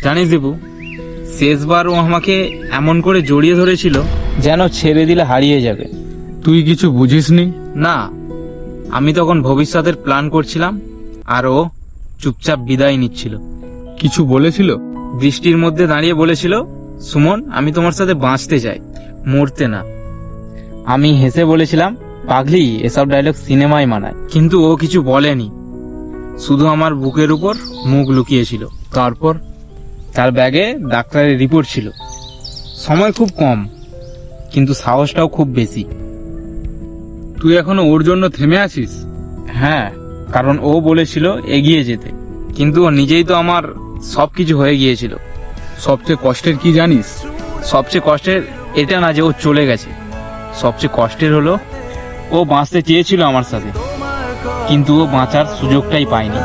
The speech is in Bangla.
জানিস দেবু, শেষবার ও আমাকে এমন করে জড়িয়ে ধরেছিল যেন ছেড়ে দিলে হারিয়ে যাবে। তুই কিছু বুঝিসনি? না, আমি তখন ভবিষ্যতের প্ল্যান করছিলাম আর ও চুপচাপ বিদায় নিচ্ছিল। কিছু বলেছিল? বৃষ্টির মধ্যে দাঁড়িয়ে বলেছিল, সুমন আমি তোমার সাথে বাঁচতে চাই, মরতে না। আমি হেসে বলেছিলাম, পাগলি, এসব ডায়লগ সিনেমায় মানায়। কিন্তু ও কিছু বলেনি, শুধু আমার বুকের উপর মুখ লুকিয়েছিল। তারপর? তার ব্যাগে ডাক্তারের রিপোর্ট ছিল। সময় খুব কম, কিন্তু সাহসটাও খুব বেশি। তুই এখনো ওর জন্য থেমে আছিস? হ্যাঁ, কারণ ও বলেছিল এগিয়ে যেতে, কিন্তু ও নিজেই তো আমার সবকিছু হয়ে গিয়েছিল। সবচেয়ে কষ্টের কি জানিস? সবচেয়ে কষ্টের এটা না যে ও চলে গেছে, সবচেয়ে কষ্টের হলো ও বাঁচতে চেয়েছিল আমার সাথে, কিন্তু ও বাঁচার সুযোগটাই পায়নি।